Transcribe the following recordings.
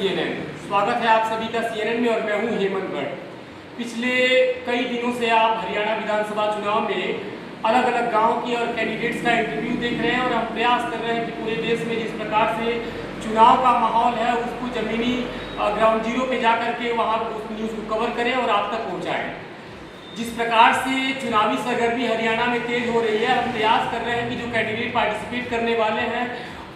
CNN। स्वागत है आप सभी का CNN में और मैं हूं हेमंत भट्ट। पिछले कई दिनों से आप हरियाणा विधानसभा चुनाव में अलग अलग गांव की और कैंडिडेट्स का इंटरव्यू देख रहे हैं और हम प्रयास कर रहे हैं कि पूरे देश में जिस प्रकार से चुनाव का माहौल है उसको जमीनी ग्राउंड जीरो पे जा करके वहाँ उस न्यूज़ को कवर करें और आप तक पहुँचाएँ। जिस प्रकार से चुनावी सरगर्मी हरियाणा में तेज हो रही है, हम प्रयास कर रहे हैं कि जो कैंडिडेट पार्टिसिपेट करने वाले हैं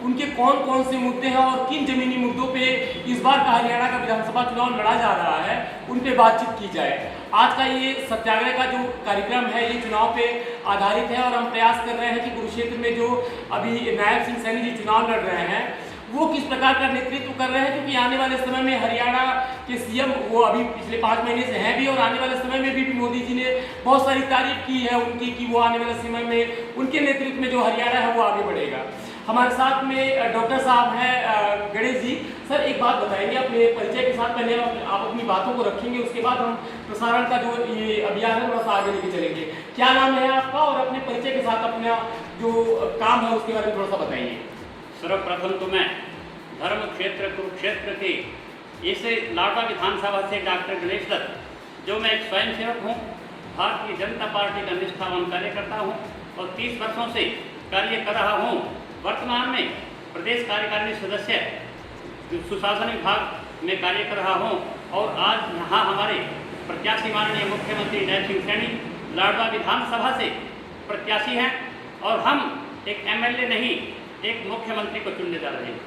उनके कौन कौन से मुद्दे हैं और किन जमीनी मुद्दों पे इस बार का हरियाणा का विधानसभा चुनाव लड़ा जा रहा है उन पे बातचीत की जाए। आज का ये सत्याग्रह का जो कार्यक्रम है ये चुनाव पे आधारित है और हम प्रयास कर रहे हैं कि कुरुक्षेत्र में जो अभी नायब सिंह सैनी जी चुनाव लड़ रहे हैं वो किस प्रकार का नेतृत्व कर रहे हैं, क्योंकि आने वाले समय में हरियाणा के सीएम वो अभी पिछले 5 महीने से हैं भी और आने वाले समय में भी मोदी जी ने बहुत सारी तारीफ की है उनकी कि वो आने वाले समय में उनके नेतृत्व में जो हरियाणा है वो आगे बढ़ेगा। हमारे साथ में डॉक्टर साहब हैं गणेश जी। सर एक बात बताएंगे अपने परिचय के साथ, पहले आप अपनी बातों को रखेंगे उसके बाद हम प्रसारण का जो ये अभियान है थोड़ा सा आगे लेके चलेंगे। क्या नाम है आपका और अपने परिचय के साथ अपना जो काम है उसके बारे में थोड़ा सा बताइए। सर्वप्रथम तो मैं धर्म क्षेत्र कुरुक्षेत्र के इसे लाडवा विधानसभा से डॉक्टर गणेश दत्त, जो मैं एक स्वयंसेवक हूँ, भारतीय जनता पार्टी का निष्ठावान कार्यकर्ता हूँ और 30 वर्षों से कार्य कर रहा हूँ। वर्तमान में प्रदेश कार्यकारिणी सदस्य सुशासन विभाग में कार्य कर रहा हूँ और आज यहाँ हमारे प्रत्याशी माननीय मुख्यमंत्री नायब सिंह सैनी लाडवा विधानसभा से प्रत्याशी हैं और हम एक MLA नहीं एक मुख्यमंत्री को चुनने जा रहे हैं।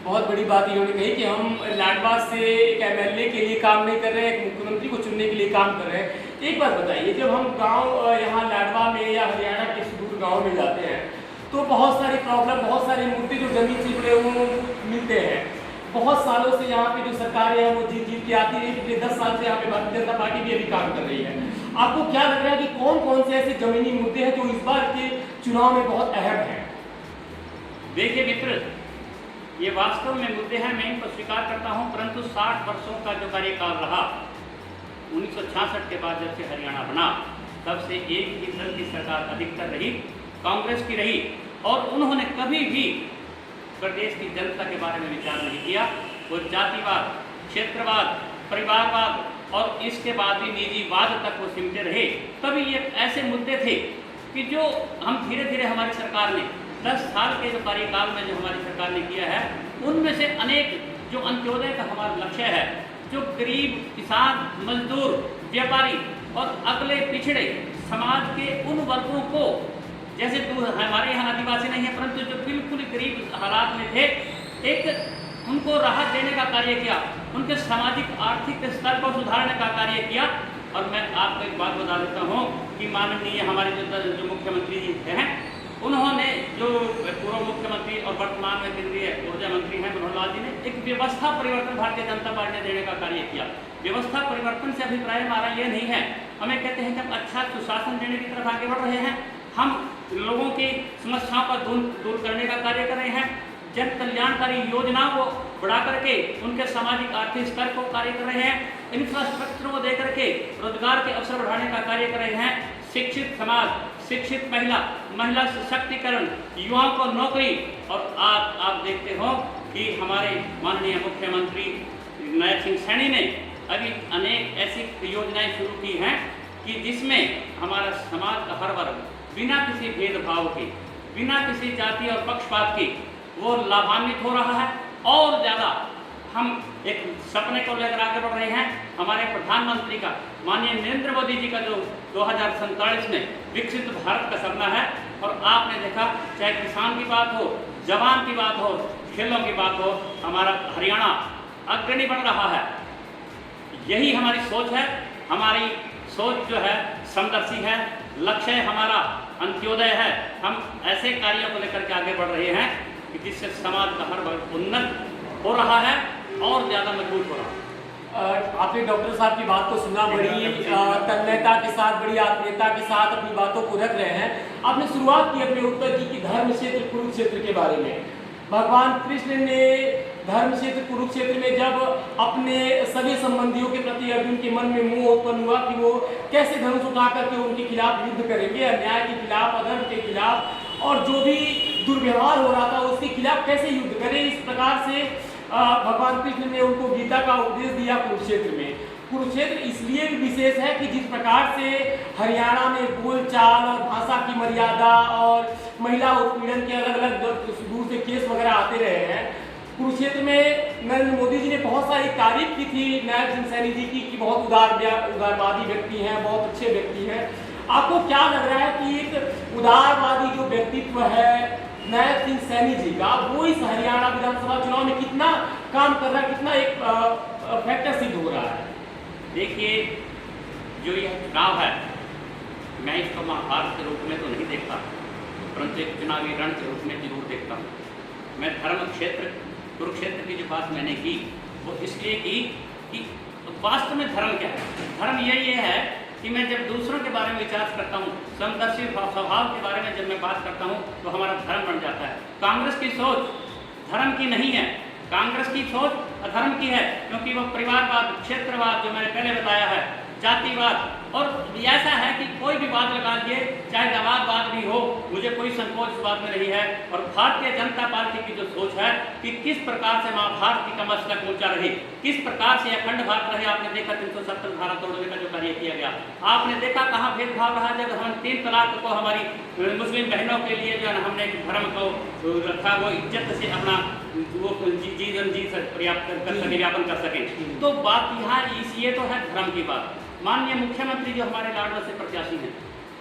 बहुत बड़ी बात इन्होंने कही कि हम लाडवा से एक MLA के लिए काम नहीं कर रहे हैं, एक मुख्यमंत्री को चुनने के लिए काम कर रहे हैं। एक बात बताइए, जब हम गांव यहाँ लाडवा में या हरियाणा के सुदूर गांव में जाते हैं तो बहुत सारी प्रॉब्लम, बहुत सारे मुद्दे जो जमीन से जुड़े हुए मिलते हैं। बहुत सालों से यहाँ पे जो सरकारें हैं वो जीत जीत के आती रही, पिछले 10 साल से यहाँ पे भारतीय जनता पार्टी भी अभी काम कर रही है। आपको क्या लग रहा है कि कौन कौन से ऐसे जमीनी मुद्दे हैं जो इस बार के चुनाव में बहुत अहम है? देखिए मित्र, ये वास्तव में मुद्दे हैं, मैं इनको स्वीकार करता हूं, परंतु 60 वर्षों का जो कार्यकाल रहा 1966 के बाद जब से हरियाणा बना तब से एक ही दल की सरकार अधिकतर रही, कांग्रेस की रही और उन्होंने कभी भी प्रदेश की जनता के बारे में विचार नहीं किया। वो जातिवाद, क्षेत्रवाद, परिवारवाद और इसके बाद भी निजीवाद तक वो सिमटे रहे। तभी ये ऐसे मुद्दे थे कि जो हम धीरे धीरे हमारी सरकार ने 10 साल के जो कार्यकाल में जो हमारी सरकार ने किया है उनमें से अनेक जो अंत्योदय का हमारा लक्ष्य है, जो गरीब, किसान, मजदूर, व्यापारी और अगले पिछड़े समाज के उन वर्गों को, जैसे हमारे यहाँ आदिवासी नहीं है परंतु जो बिल्कुल गरीब हालात में थे, एक उनको राहत देने का कार्य किया, उनके सामाजिक आर्थिक स्तर को सुधारने का कार्य किया। और मैं आपको एक बात बता देता हूँ कि माननीय हमारे जो मुख्यमंत्री जी हैं उन्होंने, जो पूर्व मुख्यमंत्री और वर्तमान में केंद्रीय ऊर्जा मंत्री हैं मनोहर लाल जी ने, एक व्यवस्था परिवर्तन भारतीय जनता पार्टी ने देने का कार्य किया। व्यवस्था परिवर्तन से अभिप्राय हमारा ये नहीं है, हमें कहते हैं कि हम अच्छा सुशासन देने की तरफ आगे बढ़ रहे हैं, हम लोगों की समस्याओं को दूर करने का कार्य कर रहे हैं, जन कल्याणकारी योजनाओं को बढ़ा करके उनके सामाजिक आर्थिक स्तर को कार्य कर रहे हैं, इंफ्रास्ट्रक्चर को दे करके रोजगार के अवसर बढ़ाने का कार्य कर रहे हैं, शिक्षित समाज, शिक्षित महिला सशक्तिकरण, युवाओं को नौकरी। और आप देखते हो कि हमारे माननीय मुख्यमंत्री नायब सिंह सैनी ने अभी अनेक ऐसी योजनाएं शुरू की हैं कि जिसमें हमारा समाज का हर वर्ग बिना किसी भेदभाव के, बिना किसी जाति और पक्षपात के वो लाभान्वित हो रहा है। और ज़्यादा हम एक सपने को लेकर आगे बढ़ रहे हैं। हमारे प्रधानमंत्री का, माननीय नरेंद्र मोदी जी का जो 2047 में विकसित भारत का सपना है, और आपने देखा चाहे किसान की बात हो, जवान की बात हो, खेलों की बात हो, हमारा हरियाणा अग्रणी बन रहा है। यही हमारी सोच है। हमारी सोच जो है समदर्शी है, लक्ष्य हमारा अंत्योदय है। हम ऐसे कार्यों को लेकर के आगे बढ़ रहे हैं कि जिससे समाज का हर वर्ग उन्नत हो रहा है और ज़्यादा मजबूत हो रहा है। आपने डॉक्टर साहब की बात को सुना, बड़ी तन्मयता के साथ, बड़ी आत्मीयता के साथ अपनी बातों को रख रहे हैं। आपने शुरुआत की अपने उत्तर की धर्म क्षेत्र कुरुक्षेत्र के बारे में। भगवान कृष्ण ने धर्म क्षेत्र कुरुक्षेत्र में जब अपने सभी संबंधियों के प्रति अर्जुन के मन में मोह उत्पन्न हुआ कि वो कैसे धनुष उठा करके उनके खिलाफ युद्ध करेंगे, अन्याय के खिलाफ, अधर्म के खिलाफ और जो भी दुर्व्यवहार हो रहा था उसके खिलाफ कैसे युद्ध करें, इस प्रकार से भगवान कृष्ण ने उनको गीता का उपदेश दिया कुरुक्षेत्र में। कुरुक्षेत्र इसलिए भी विशेष है कि जिस प्रकार से हरियाणा में बोलचाल और भाषा की मर्यादा और महिला उत्पीड़न के अलग अलग दूर से केस वगैरह आते रहे हैं, कुरुक्षेत्र में नरेंद्र मोदी जी ने बहुत सारी तारीफ की थी नायब सिंह सैनी जी की कि बहुत उदारवादी व्यक्ति हैं, बहुत अच्छे व्यक्ति हैं। आपको क्या लग रहा है कि एक उदारवादी जो व्यक्तित्व है नायब सिंह सैनी जी का, वो इस हरियाणा विधानसभा चुनाव में कितना काम कर रहा है, कितना एक फैक्टर सिद्ध हो रहा है? देखिए, जो यह चुनाव है, मैं इसको महाभारत के रूप में तो नहीं देखता, परंतु एक चुनावी रण के रूप में जरूर देखता हूँ। मैं धर्म क्षेत्र कुरुक्षेत्र की जो बात मैंने की वो इसलिए की कि वास्तव में धर्म क्या है। धर्म ये है कि मैं जब दूसरों के बारे में विचार करता हूँ, समदर्शी स्वभाव के बारे में जब मैं बात करता हूँ, तो हमारा धर्म बन जाता है। कांग्रेस की सोच धर्म की नहीं है, कांग्रेस की सोच अधर्म की है, क्योंकि वह परिवारवाद, क्षेत्रवाद जो मैंने पहले बताया है, जातिवाद, और ऐसा है कि कोई भी बात लगा दिए, चाहे दवादवाद भी हो, मुझे कोई संकोच इस बात में नहीं है। और भारतीय जनता पार्टी की जो सोच है कि किस प्रकार से महाभारत की कमर तक ऊंचा रहे, किस प्रकार से अखंड भारत रहे। आपने देखा 370 धारा तोड़ने का जो कार्य किया गया, आपने देखा कहाँ भेदभाव रहा जब हम 3 तलाक को हमारी मुस्लिम बहनों के लिए जो है हमने धर्म को रखा, वो इज्जत से अपना वो जीवन जी पर्याप्त कर सके, व्यापन कर सके। तो बात यहाँ ये तो है धर्म की बात। माननीय मुख्यमंत्री जो हमारे लाडला से प्रत्याशी हैं,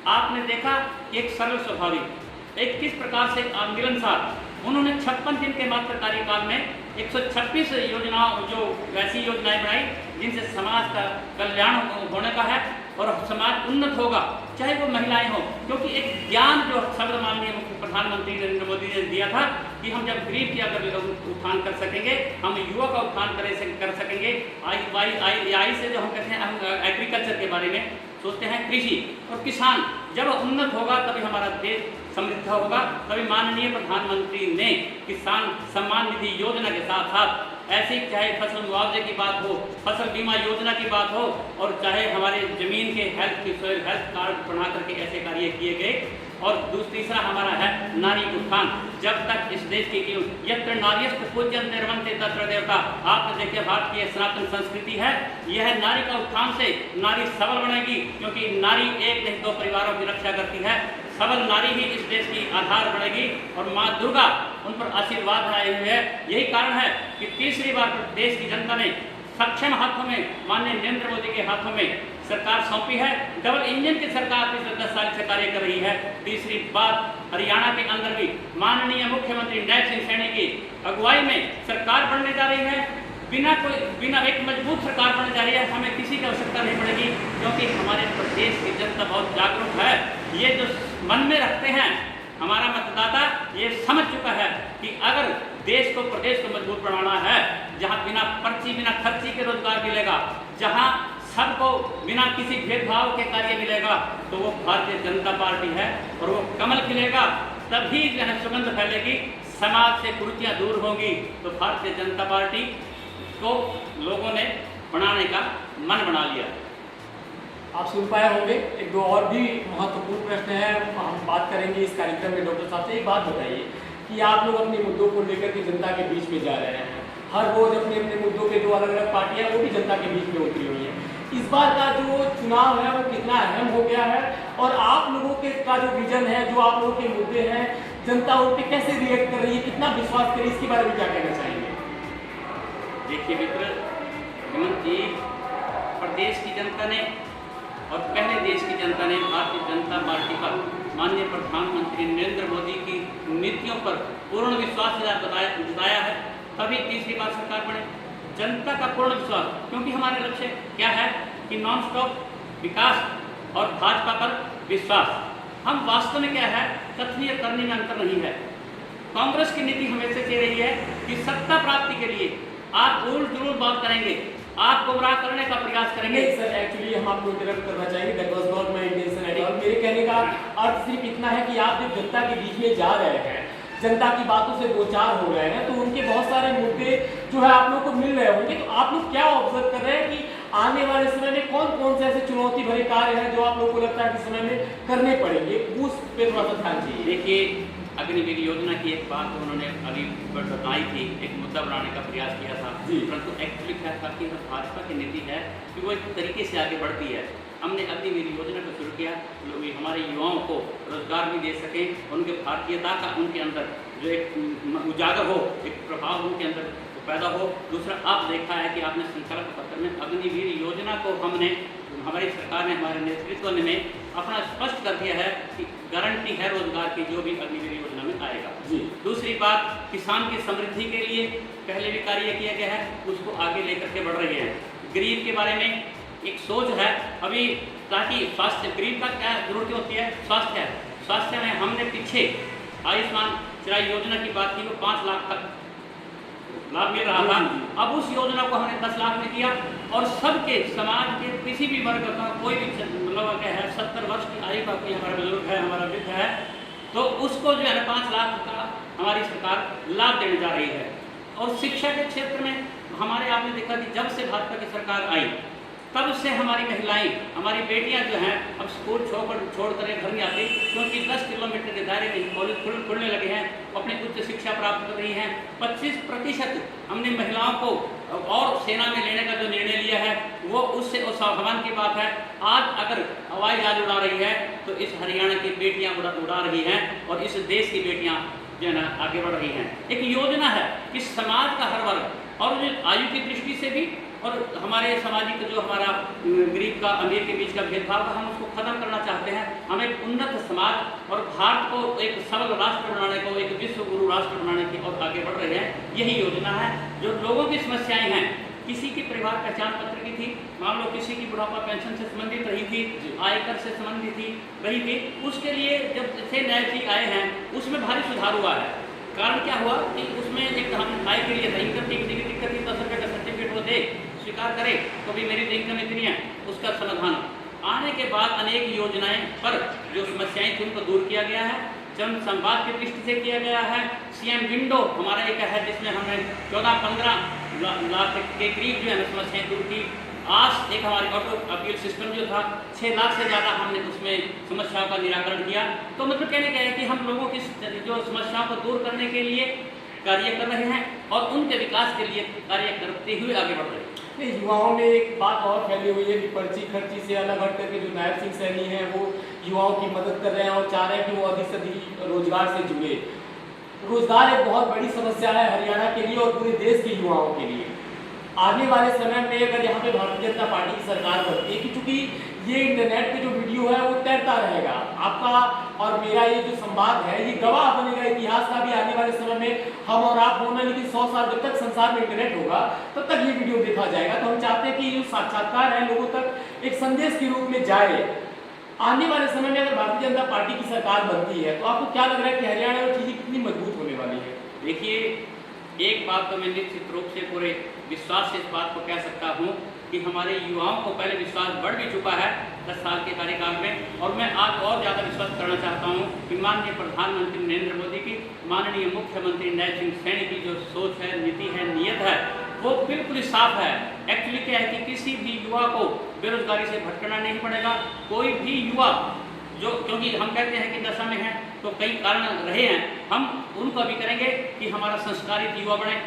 आपने देखा एक सरल स्वाभाविक, एक किस प्रकार से मिलनसार, उन्होंने 56 दिन के मात्र कार्यकाल में 126 योजनाओं, जो वैसी योजनाएं बनाई जिनसे समाज का कल्याण होने का है और समाज उन्नत होगा, चाहे वो महिलाएं हों। क्योंकि एक ज्ञान जो शब्द माननीय प्रधानमंत्री नरेंद्र मोदी ने दिया था कि हम जब गरीब की अगर उत्थान कर सकेंगे, हम युवा का उत्थान कर सकेंगे। आई से जो हम कहते हैं, हम एग्रीकल्चर के बारे में सोचते हैं, कृषि और किसान जब उन्नत होगा तभी हमारा देश समृद्ध होगा। तभी माननीय प्रधानमंत्री ने किसान सम्मान निधि योजना के साथ साथ ऐसी, चाहे फसल मुआवजे की बात हो, फसल बीमा योजना की बात हो, और चाहे हमारे जमीन के सोयल हेल्थ कार्ड बना करके ऐसे कार्य किए गए। और तीसरा हमारा है नारी उत्थान। जब तक इस देश की यत्र नार्यस्तु पूज्यन्ते रमन्ते तत्र देवता, आपने देखिए भारतीय सनातन संस्कृति है, यह नारी का उत्थान से नारी सबल बनेगी, क्योंकि नारी एक नहीं 2 परिवारों की रक्षा करती है। सबल नारी ही इस देश की आधार बनेगी और माँ दुर्गा उन पर आशीर्वाद बनाए हुए है। यही कारण है कि तीसरी बार देश की जनता ने सक्षम हाथों में, माननीय नरेंद्र मोदी के हाथों में सरकार सौंपी है। डबल इंजन की सरकार पिछले 10 साल से कार्य कर रही है। तीसरी बात, हरियाणा के अंदर भी माननीय मुख्यमंत्री नायब सिंह सैनी की अगुवाई में सरकार बनने जा रही है। बिना एक मजबूत सरकार बनने जा रही है, हमें किसी की आवश्यकता नहीं पड़ेगी, क्योंकि हमारे प्रदेश की जनता बहुत जागरूक है। ये जो मन में रखते हैं हमारा मतदाता, ये समझ चुका है कि अगर देश को, प्रदेश को मजबूत बनाना है, जहाँ बिना पर्ची, बिना खर्ची के रोजगार मिलेगा, जहाँ सबको बिना किसी भेदभाव के कार्य मिलेगा, तो वो भारतीय जनता पार्टी है और वो कमल खिलेगा। तभी जो है सुगंध फैलेगी, समाज से कुरीतियाँ दूर होंगी। तो भारतीय जनता पार्टी को लोगों ने बनाने का मन बना लिया। आप सुन पाए होंगे। 1-2 और भी महत्वपूर्ण प्रश्न हैं, हम बात करेंगे इस कार्यक्रम में। डॉक्टर साहब से एक बात बताइए कि आप लोग अपने मुद्दों को लेकर के जनता के बीच में जा रहे हैं, हर रोज अपने अपने मुद्दों पे 2 अलग अलग पार्टियां वो भी जनता के बीच में उतरी हुई हैं। इस बार का जो चुनाव है वो कितना अहम हो गया है, और आप लोगों के का जो विजन है, जो आप लोगों के मुद्दे हैं, जनता उन पर कैसे रिएक्ट कर रही है, कितना विश्वास करें, इसके बारे में क्या कहना चाहेंगे? देखिए मित्र, हेमंत जी, प्रदेश की जनता ने और पहले देश की जनता ने भारतीय जनता पार्टी पर, माननीय प्रधानमंत्री नरेंद्र मोदी की नीतियों पर पूर्ण विश्वास जताया है, तभी तीसरी बार सरकार बने। जनता का पूर्ण विश्वास, क्योंकि हमारे लक्ष्य क्या है कि नॉन स्टॉप विकास और भाजपा पर विश्वास। हम वास्तव में क्या है, कथनी और करनी में अंतर नहीं है। कांग्रेस की नीति हमेशा से रही है कि सत्ता प्राप्ति के लिए आप जरूर बात करेंगे, आप गुमराह करने का प्रयास करेंगे। सर, एक्चुअली हम आपको इंटरप्ट करना चाहेंगे, that was not my intention at all. मेरे कहने का अर्थ सिर्फ इतना है कि आप जब जनता के बीच में जा रहे हैं, जनता की बातों से 2-4 हो रहे हैं, तो उनके बहुत सारे मुद्दे जो है आप लोग को मिल रहे होंगे। तो आप लोग क्या ऑब्जर्व कर रहे हैं कि आने वाले समय में कौन कौन से ऐसे चुनौती भरे कार्य हैं जो आप लोग को लगता है कि समय में करने पड़ेंगे, उस पे थोड़ा सा ध्यान चाहिए। देखिए, अग्निवीर योजना की एक बात उन्होंने अभी बताई थी, एक मुद्दा बनाने का प्रयास किया था, परंतु एक्चुअली क्या था कि भाजपा की नीति है कि वो एक तरीके से आगे बढ़ती है। हमने अग्निवीर योजना को शुरू किया, हमारे युवाओं को रोजगार भी दे सकें, उनके भारतीयता का उनके अंदर जो एक उजागर हो, एक प्रभाव उनके अंदर पैदा हो। दूसरा, आप देखा है कि आपने संचालक पत्र में अग्निवीर योजना को हमारी सरकार ने, हमारे नेतृत्व ने अपना स्पष्ट कर दिया है कि गारंटी है रोजगार की जो भी अग्निवीर योजना में आएगा। दूसरी बात, किसान की समृद्धि के लिए पहले भी कार्य किया गया है, उसको आगे लेकर के बढ़ रही है। गरीब के बारे में एक सोच है अभी, ताकि स्वास्थ्य, गरीब का क्या जरूरत होती है, स्वास्थ्य है। स्वास्थ्य में हमने पीछे आयुष्मान चिराई योजना की बात की, वो 5 लाख तक लाभ मिल रहा था। अब उस योजना को हमने 10 लाख में किया और सबके, समाज के किसी भी वर्ग का, कोई भी मतलब क्या है 70 वर्ष की आयु का कोई हमारा बुजुर्ग है, हमारा वृद्ध है, तो उसको जो है ना 5 लाख का हमारी सरकार लाभ देने जा रही है। और शिक्षा के क्षेत्र में हमारे, आपने देखा कि जब से भाजपा की सरकार आई तब से हमारी महिलाएं, हमारी बेटियां जो हैं अब स्कूल छोड़कर घर नहीं आती, क्योंकि 10 किलोमीटर के दायरे में कॉलेज खुलने लगे हैं, अपनी उच्च शिक्षा प्राप्त कर रही हैं। 25% हमने महिलाओं को और सेना में लेने का जो निर्णय लिया है वो उससे स्वाभिमान की बात है। आज अगर हवाई जहाज उड़ा रही है तो इस हरियाणा की बेटियाँ उड़ा रही हैं और इस देश की बेटियाँ जो है ना आगे बढ़ रही हैं। एक योजना है कि समाज का हर वर्ग, और आयु की दृष्टि से भी, और हमारे सामाजिक जो हमारा गरीब का अमीर के बीच का भेदभाव है, हम उसको खत्म करना चाहते हैं। हम एक उन्नत समाज और भारत को एक सबल राष्ट्र बनाने को, एक विश्व गुरु राष्ट्र बनाने की ओर आगे बढ़ रहे हैं। यही योजना है। जो लोगों की समस्याएं हैं, किसी की परिवार पहचान पत्र की थी, मान लो किसी की बुढ़ापा पेंशन से संबंधित रही थी, आयकर से संबंधित रही थी, उसके लिए जब से नए चीज आए हैं उसमें भारी सुधार हुआ है। कारण क्या हुआ कि उसमें एक हम आय के लिए इनकम की दिक्कत थी, 10 रुपये का सर्टिफिकेट वो दे, स्वीकार करे तो भी मेरी तो इनकम इतनी है, उसका समाधान आने के बाद अनेक योजनाएं पर जो समस्याएं थी उनको दूर किया गया है। जन संवाद की दृष्टि से किया गया है। सीएम विंडो हमारा एक है जिसमें हमने 14-15 लाख के करीब जो है समस्याएं दूर की। आज एक हमारी ऑटो अपील सिस्टम जो था 6 लाख से ज़्यादा हमने उसमें समस्याओं का निराकरण किया। तो मतलब कहने का है कि हम लोगों की जो समस्याओं को दूर करने के लिए कार्य कर रहे हैं और उनके विकास के लिए कार्य करते हुए आगे बढ़ रहे हैं। युवाओं में एक बात और फैली हुई है कि पर्ची खर्ची से अलग हट करके जो नायब सिंह सैनी हैं वो युवाओं की मदद कर रहे हैं और चाह रहे हैं कि वो अधिक से अधिक रोजगार से जुड़े। रोजगार एक बहुत बड़ी समस्या है हरियाणा के लिए और पूरे देश के युवाओं के लिए। आने वाले समय में अगर यहाँ पे भारतीय जनता पार्टी की सरकार बनती है, कि चूंकि ये इंटरनेट पे जो वीडियो है वो तैरता रहेगा, आपका और मेरा ये जो संवाद है ये गवाह बनेगा इतिहास का भी आने वाले समय में, हम और आप होना, लेकिन 100 साल जब तक संसार में इंटरनेट होगा तब तक ये वीडियो देखा जाएगा। तो हम चाहते हैं कि ये जो साक्षात्कार है लोगों तक एक संदेश के रूप में जाए। आने वाले समय में अगर भारतीय जनता पार्टी की सरकार बनती है तो आपको क्या लग रहा है कि हरियाणा में चीजें कितनी मजबूत होने वाली है? देखिए, एक बात तो मैं निश्चित रूप से पूरे विश्वास से इस बात को कह सकता हूँ कि हमारे युवाओं को पहले विश्वास बढ़ भी चुका है 10 साल के कार्यकाल में, और मैं आज और ज़्यादा विश्वास करना चाहता हूँ कि माननीय प्रधानमंत्री नरेंद्र मोदी की, माननीय मुख्यमंत्री नायब सिंह सैनी की जो सोच है, नीति है, नीयत है, वो बिल्कुल ही साफ है। एक्चुअली क्या है कि किसी भी युवा को बेरोजगारी से भटकना नहीं पड़ेगा। कोई भी युवा जो, क्योंकि हम कहते हैं कि दशा में है तो कई कारण रहे हैं, हम उनको अभी करेंगे कि हमारा संस्कारित युवा बने,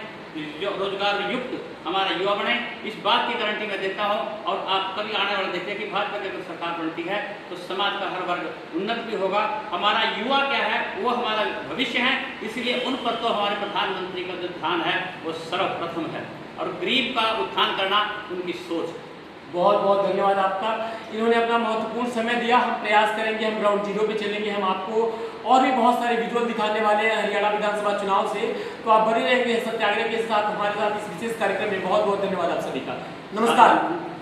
जो रोजगार युक्त हमारा युवा बने। इस बात की गारंटी मैं देता हूँ। और आप कभी आने वाले देखते हैं कि भाजपा की अगर सरकार बनती है तो समाज का हर वर्ग उन्नत भी होगा। हमारा युवा क्या है, वो हमारा भविष्य है, इसलिए उन पर तो हमारे प्रधानमंत्री का जो ध्यान है वो सर्वप्रथम है, और गरीब का उत्थान करना उनकी सोच है। बहुत बहुत धन्यवाद आपका। इन्होंने अपना महत्वपूर्ण समय दिया। हम प्रयास करेंगे, हम ग्राउंड जीरो पे चलेंगे, हम आपको और भी बहुत सारे विजुअल दिखाने वाले हैं हरियाणा विधानसभा चुनाव से। तो आप बने रहेंगे सत्याग्रह के साथ हमारे साथ इस विशेष कार्यक्रम में। बहुत बहुत धन्यवाद आप सभी का। नमस्कार।